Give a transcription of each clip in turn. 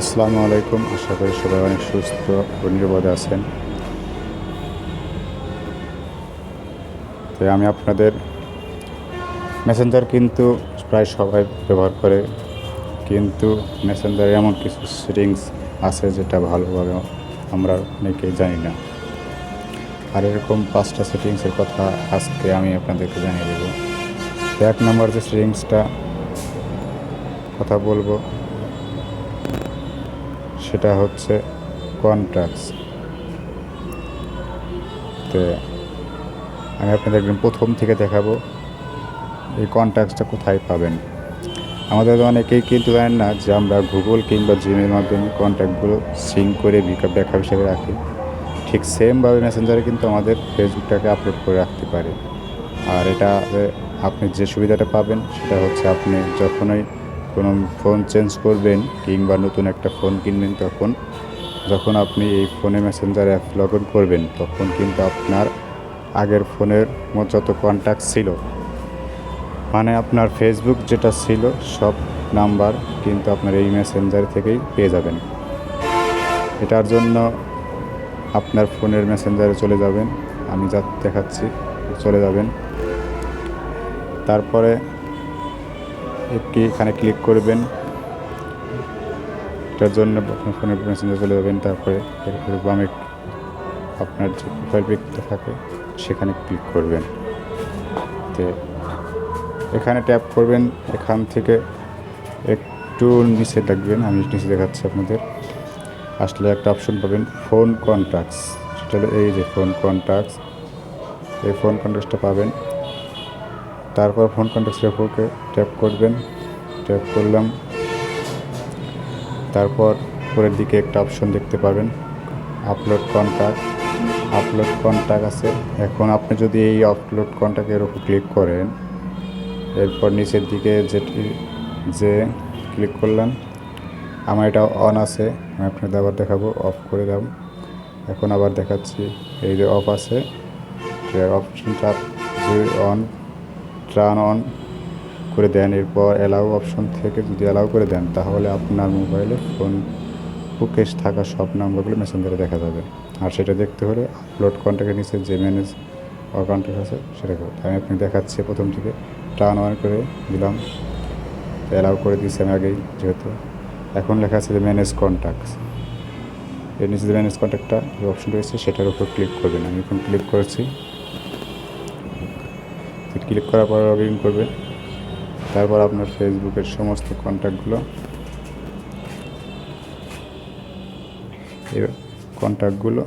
আসসালামু আলাইকুম। আশা করি সবাই অনেক সুস্থ ও নিরাপদে আছেন। তো আমি আপনাদের মেসেঞ্জার কিন্তু প্রায় সবাই ব্যবহার করে, কিন্তু মেসেঞ্জারে এমন কিছু সেটিংস আছে যেটা ভালোভাবে আমরা অনেকেই জানি না। আর এরকম 5টা সেটিংসের কথা আজকে আমি আপনাদেরকে জানিয়ে দেব। তো 1 নম্বর যে সেটিংসটা কথা বলবো সেটা হচ্ছে কন্ট্যাক্টস। তো আমি আপনাদের একদম প্রথম থেকে দেখাবো এই কন্ট্যাক্টসটা কোথায় পাবেন। আমাদের অনেকেই কিন্তু জানেন না যে আমরা গুগল কিংবা জিমের মাধ্যমে কন্ট্যাক্টগুলো সিঙ্ক করে ব্যাকআপ হিসেবে রাখি। ঠিক সেমভাবে মেসেঞ্জারে কিন্তু আমাদের ফেসবুকটাকে আপলোড করে রাখতে পারি। আর এটা আপনি যে সুবিধাটা পাবেন সেটা হচ্ছে আপনি যখনই কোনো ফোন চেঞ্জ করবেন কিংবা নতুন একটা ফোন কিনবেন যখন আপনি এই ফোনে মেসেঞ্জার অ্যাপ লগ ইন করবেন তখন কিন্তু আপনার আগের ফোনের যত কন্ট্যাক্ট ছিল, মানে আপনার ফেসবুক যেটা ছিল সব নাম্বার কিন্তু আপনার এই মেসেঞ্জার থেকেই পেয়ে যাবেন। এটার জন্য আপনার ফোনের মেসেঞ্জারে চলে যাবেন, আমি যা দেখাচ্ছি চলে যাবেন। তারপরে একটি এখানে ক্লিক করবেন, এটার জন্য আপনার ফোনের মেসেঞ্জারে চলে যাবেন। তারপরে এরপরে বামে আপনার যে প্রোফাইল পিকটা থাকে সেখানে ক্লিক করবেন। তো এখানে ট্যাপ করবেন, এখান থেকে একটু নিচে দেখবেন, আমি নিচে দেখাচ্ছি আপনাদের। আসলে একটা অপশন পাবেন ফোন কন্ট্যাক্টস, সেটা হলো এই যে ফোন কন্ট্যাক্টস, এই ফোন কন্ট্যাক্টসটা পাবেন। তারপর ফোন কন্ট্যাক্টসের উপরে ট্যাপ করবেন, ট্যাপ করলাম। তারপর উপরের দিকে একটা অপশন দেখতে পাবেন আপলোড কন্ট্যাক্ট আছে। এখন আপনি যদি এই আপলোড কন্ট্যাক্টের উপর ক্লিক করেন, এরপর নিচের দিকে যে ক্লিক করলাম, আমার এটা অন আছে, আমি আপনাদের আবার দেখাবো অফ করে দাও। এখন আবার দেখাচ্ছি, এই যে অফ আছে, অপশনটা যদি টার্ন অন করে দেন, এরপর অ্যালাউ অপশন থেকে যদি অ্যালাউ করে দেন তাহলে আপনার মোবাইলে ফোন বুকে থাকা সব নাম্বারগুলো মেসেঞ্জারে দেখা যাবে। আর সেটা দেখতে হলে আপলোড কন্ট্যাক্টের নিচে যে ম্যানেজ কন্ট্যাক্ট আছে সেটা করতে আমি আপনি দেখাচ্ছি। প্রথম থেকে টার্ন অন করে দিলাম, অ্যালাউ করে দিয়েছি আমি আগেই যেহেতু। এখন লেখা আছে যে ম্যানেজ কন্ট্যাক্টস, এর নিচে যে ম্যানেজ কন্ট্যাক্টটা যে অপশন রয়েছে সেটার উপর ক্লিক করবেন। আমি এখন ক্লিক করেছি, ক্লিক করার পর লগ ইন করবেন। তারপর আপনার ফেসবুকের সমস্ত কন্ট্যাক্টগুলো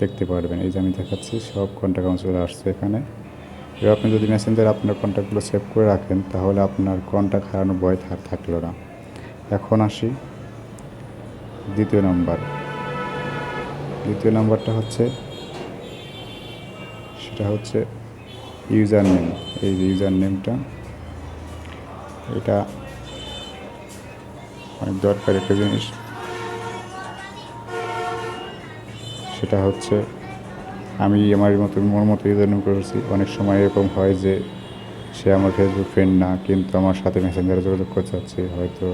দেখতে পারবেন। এই যে আমি দেখাচ্ছি সব কন্ট্যাক্ট আমার চলে আসছে এখানে। এবার আপনি যদি মেসেঞ্জারে আপনার কন্ট্যাক্টগুলো সেভ করে রাখেন তাহলে আপনার কন্ট্যাক্ট হারানোর ভয় থাকলো না। এখন আসি দ্বিতীয় নাম্বারটা হচ্ছে, সেটা হচ্ছে ইউজার নেম। এই যে ইউজার নেমটা, এটা অনেক দরকার একটা জিনিস। সেটা হচ্ছে আমি আমার মতো ইউজার নেম করেছি। অনেক সময় এরকম হয় যে সে আমার ফেসবুক ফ্রেন্ড না, কিন্তু আমার সাথে মেসেঞ্জারে যোগাযোগ করতে চাচ্ছে, হয়তো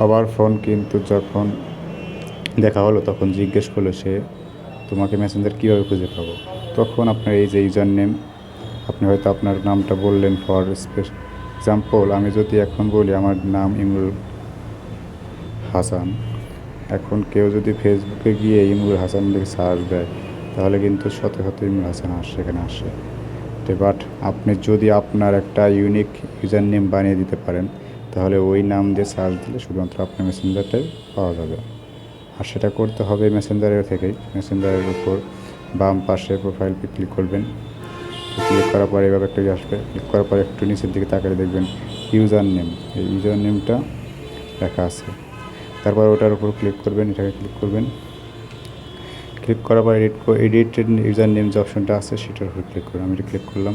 আবার ফোন, কিন্তু যখন দেখা হলো তখন জিজ্ঞেস করলো সে তোমাকে মেসেঞ্জার কীভাবে খুঁজে পাবো। তখন আপনার এই যে ইউজার নেম, আপনি হয়তো আপনার নামটা বললেন, ফর এক্সাম্পল আমি যদি এখন বলি আমার নাম ইমরুল হাসান, এখন কেউ যদি ফেসবুকে গিয়ে ইমরুল হাসান লিখে সার্চ দেয় তাহলে কিন্তু শত শত ইমরুল হাসান সেখানে আসে। বাট আপনি যদি আপনার একটা ইউনিক ইউজার নেম বানিয়ে দিতে পারেন তাহলে ওই নাম দিয়ে সার্চ দিলে শুধুমাত্র আপনার মেসেঞ্জারটাই পাওয়া যাবে। আর সেটা করতে হবে মেসেঞ্জারের থেকেই। মেসেঞ্জারের উপর বাম পাশে প্রোফাইল ক্লিক করবেন। ক্লিক করার পর এভাবে একটা আসবে, ক্লিক করার পর একটু নিচের দিকে তাকালে দেখবেন ইউজার নেম, এই ইউজার নেমটা লেখা আছে। তারপর ওটার উপর ক্লিক করবেন, এটাকে ক্লিক করবেন। ক্লিক করার পর এডিট ইউজার নেম যে অপশনটা আছে সেটার উপর ক্লিক করবেন। আমি এটা ক্লিক করলাম।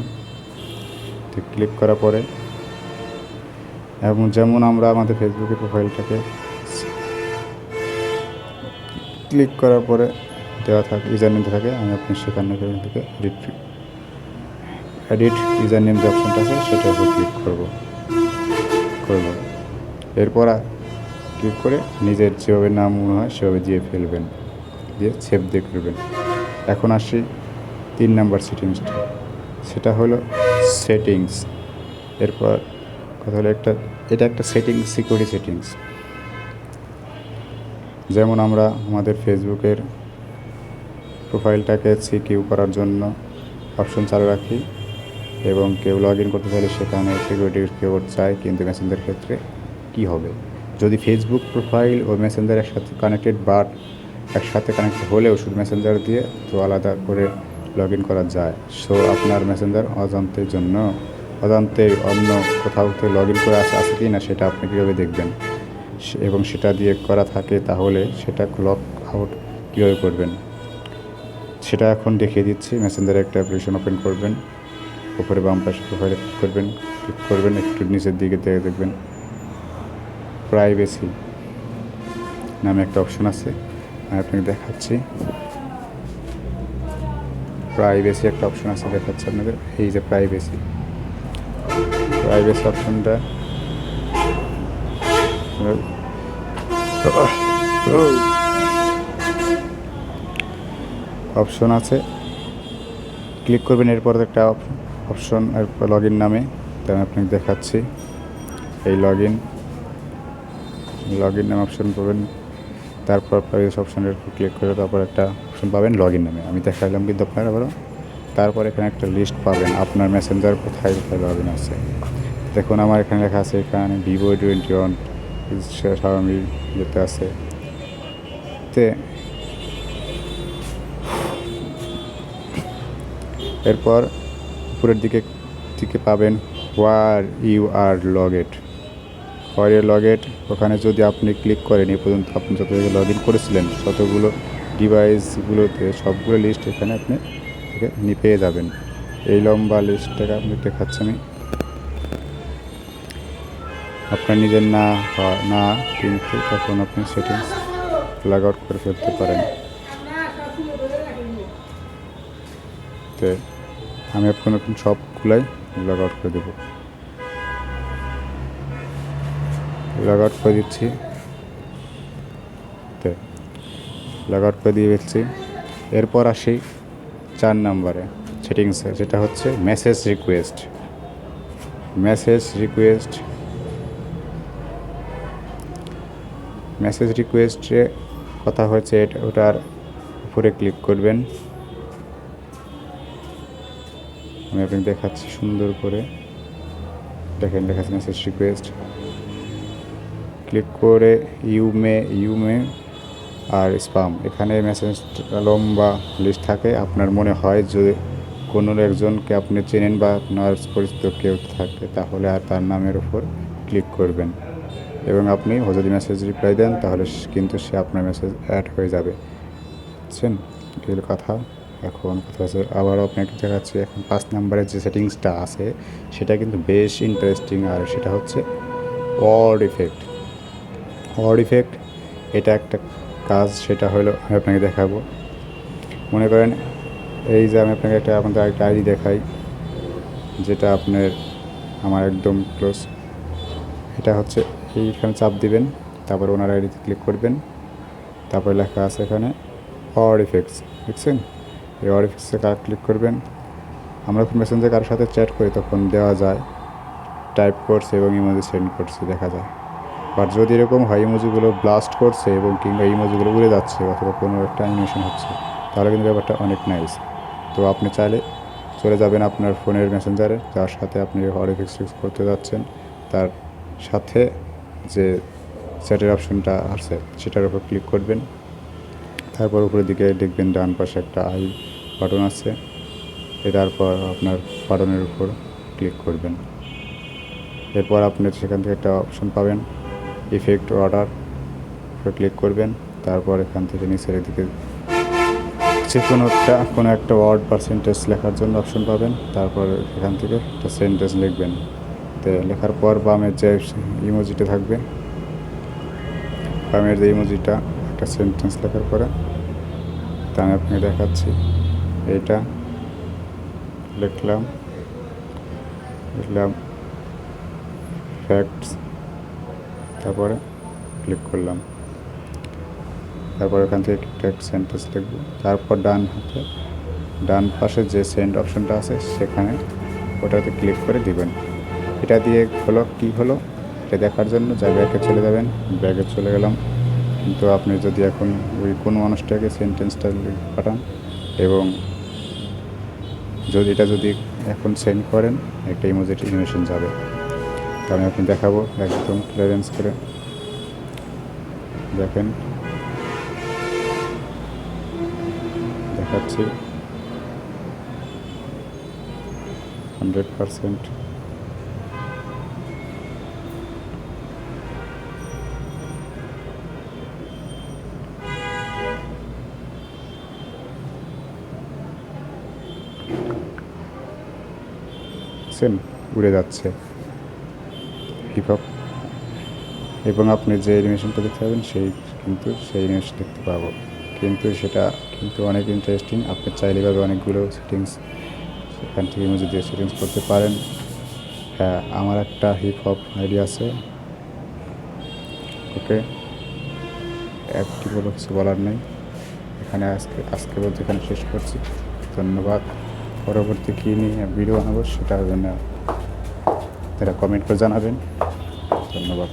তো ক্লিক করার পরে এবং যেমন আমরা আমাদের ফেসবুকের প্রোফাইলটাকে ক্লিক করার পরে দেওয়া থাকে ইউজার নেম থাকে, আমি আপনার সেখান থেকে এডিট ইউজার নেম যে অপশনটা আছে সেটার উপর ক্লিক করব। এরপর ক্লিক করে নিজের যেভাবে নাম মনে হয় সেভাবে দিয়ে ফেলবেন, দিয়ে সেভ দিয়ে করবেন। এখন আসি 3 নাম্বার সেটিংসটা, সেটা হলো সেটিংস। এরপর কথা হলো এটা একটা সেটিংস, সিকিউরিটি সেটিংস। যেমন আমরা আমাদের ফেসবুকের প্রোফাইলটাকে সিকিউ করার জন্য অপশন চালু রাখি, এবং কেউ লগ ইন করতে চাইলে সেখানে সিকিউরিটি কোড চায়। কিন্তু মেসেঞ্জারের ক্ষেত্রে কি হবে, যদি ফেসবুক প্রোফাইল ও মেসেঞ্জার একসাথে কানেক্টেড, বাট একসাথে কানেক্ট হলেও শুধু মেসেঞ্জার দিয়ে তো আলাদা করে লগ ইন করা যায়। সো আপনার মেসেঞ্জার অজান্তে অন্য কোথাও থেকে লগ ইন করে আছে কি না সেটা আপনি কীভাবে দেখবেন, এবং সেটা দিয়ে করা থাকে তাহলে সেটা লক আউট কীভাবে করবেন সেটা এখন দেখিয়ে দিচ্ছি। মেসেঞ্জারে একটা অ্যাপ্লিকেশন ওপেন করবেন, উপরে বাম পাশে প্রোফাইলে ক্লিক করবেন, একটু নিচের দিকে দেখবেন প্রাইভেসি নামে একটা অপশন আছে, আমি আপনাকে দেখাচ্ছি। প্রাইভেসি একটা অপশন আছে, দেখাচ্ছি আপনাদের। এই যে প্রাইভেসি অপশনটা অপশন আছে, ক্লিক করবেন। এরপর একটা অপশন লগ ইন নামে, তাই আমি আপনাকে দেখাচ্ছি। এই লগ ইন নামে অপশন পাবেন, তারপর প্রাইভেসি অপশনের উপর ক্লিক করে তারপর একটা অপশন পাবেন লগ ইন নামে, আমি দেখালাম কিন্তু আপনারা আবারও। তারপর এখানে একটা লিস্ট পাবেন আপনার মেসেঞ্জার কোথায় কোথায় লগ ইন আছে। দেখুন আমার এখানে লেখা আছে, এখানে vivo21 স্বাভাবিক যেতে আছে। এরপর উপরের দিকে পাবেন হোয়ার ইউ আর লগড, ওখানে যদি আপনি ক্লিক করেন এ পর্যন্ত আপনি যত জায়গায় লগ ইন করেছিলেন ততগুলো ডিভাইসগুলোতে সবগুলো লিস্ট এখানে আপনি পেয়ে যাবেন। এই লম্বা লিস্টটাকে আপনি দেখাচ্ছি আমি। আপনার নিজের না কিন্তু তখন আপনি সেটিংস লগ আউট করে ফেলতে পারেন। তো আমি এখন সবগুলাই লগ আউট করে দেবো, লগ আউট করে দিচ্ছি। তো লগ আউট করে দিয়ে ফেলছি। এরপর আসি 4 নম্বরে সেটিংসে, যেটা হচ্ছে মেসেজ রিকোয়েস্টে কথা হচ্ছে ওটার উপরে ক্লিক করবেন। আমি আপনাকে দেখাচ্ছি সুন্দর করে, দেখেন লেখা আছে মেসেজ রিকোয়েস্ট। ক্লিক করে ইউমে আর স্পাম, এখানে মেসেজ লম্বা লিস্ট থাকে। আপনার মনে হয় যে কোনো একজনকে আপনি চেনেন বা আপনার পরিচিত কেউ থাকে তাহলে আর তার নামের উপর ক্লিক করবেন, এবং আপনি যদি মেসেজ রিপ্লাই দেন তাহলে কিন্তু সে আপনার মেসেজ অ্যাড হয়ে যাবে, বুঝছেন? এগুলো কথা। এখন কথা হচ্ছে আবারও আপনাকে দেখাচ্ছি, এখন 5 নম্বরের যে সেটিংসটা আছে সেটা কিন্তু বেশ ইন্টারেস্টিং, আর সেটা হচ্ছে ওয়ার্ড ইফেক্ট। এটা একটা কাজ, সেটা হলো আমি আপনাকে দেখাবো। মনে করেন এই যে আমি আপনাকে আপনাদের একটা আইডি দেখাই, যেটা আমার একদম ক্লোজ। এটা হচ্ছে এইখানে চাপ দিবেন, তারপর ওনার আইডিতে ক্লিক করবেন, তারপর লেখা আছে এখানে ওয়ার্ড ইফেক্টস, দেখছেন? এই ওয়ার্ড ইফেক্টসে ক্লিক করবেন। আমরা যখন মেসেঞ্জারে কারোর সাথে চ্যাট করি তখন দেওয়া যায় টাইপ করছে এবং ইমোজি সেন্ড করছে, দেখা যায়। বাট যদি এরকম হয় ইমোজিগুলো ব্লাস্ট করছে এবং কিংবা ইমোজিগুলো উড়ে যাচ্ছে অথবা কোনো একটা অ্যানিমেশন হচ্ছে, তাহলে কিন্তু ব্যাপারটা অনেক নাইস। তো আপনি চাইলে চলে যাবেন আপনার ফোনের মেসেঞ্জারে, যার সাথে আপনি ওয়ার্ড ইফেক্টস করতে যাচ্ছেন, তার সাথে যে চ্যাটের অপশনটা আছে সেটার উপর ক্লিক করবেন। তারপর উপরের দিকে দেখবেন ডান পাশে একটা আই বাটন আছে, তারপর আপনার বাটনের উপর ক্লিক করবেন। এরপর আপনি সেখান থেকে একটা অপশন পাবেন ইফেক্ট অর্ডার, উপরে ক্লিক করবেন। তারপর এখান থেকে নিচের দিকে যে কোনো একটা ওয়ার্ড বা সেন্টেন্স লেখার জন্য অপশন পাবেন। তারপর এখান থেকে একটা সেন্টেন্স লিখবেন। তো লেখার পর বামের যে ইমোজিটা থাকবে, বামের যে ইমোজিটা একটা সেন্টেন্স লেখার পরে, তা আমি আপনাকে দেখাচ্ছি। এইটা লিখলাম ফ্যাক্টস, তারপরে ক্লিক করলাম, তারপর এখান থেকে একটা সেন্টেন্স লিখব, তারপর ডান পাশে যে সেন্ড অপশনটা আছে সেখানে ওটাতে ক্লিক করে দিবেন। এটা দিয়ে হলো কি হলো, এটা দেখার জন্য ব্যাগে চলে যাবেন, ব্যাগে চলে গেলাম। কিন্তু আপনি যদি এখন ওই কোনো মানুষটাকে সেন্টেন্সটা পাঠান এবং যদি এখন সেন্ড করেন, একটা ইমোজি অ্যানিমেশন যাবে। তো আমি এখন দেখাবো একদম ক্লিয়ারেন্স করে, দেখেন দেখাচ্ছি 100%। উড়ে যাচ্ছে হিপহপ, এবং আপনি যে অ্যানিমেশনটা দেখতে পাবেন সেই অ্যানিমেশন দেখতে পাবো। সেটা অনেক ইন্টারেস্টিং। আপনি চাইলে এভাবে অনেকগুলো সেটিংস এখান থেকে ইমোজি দিয়ে সেটিংস করতে পারেন। হ্যাঁ, আমার একটা হিপহপ আইডি আছে। ওকে, অ্যাপটি বলে কিছু বলার নেই এখানে। আজকে বলতে এখানে শেষ করছি। ধন্যবাদ। পরবর্তী কী নিয়ে ভিডিও বানাবো সেটার জন্য কমেন্ট করে জানাবেন। ধন্যবাদ।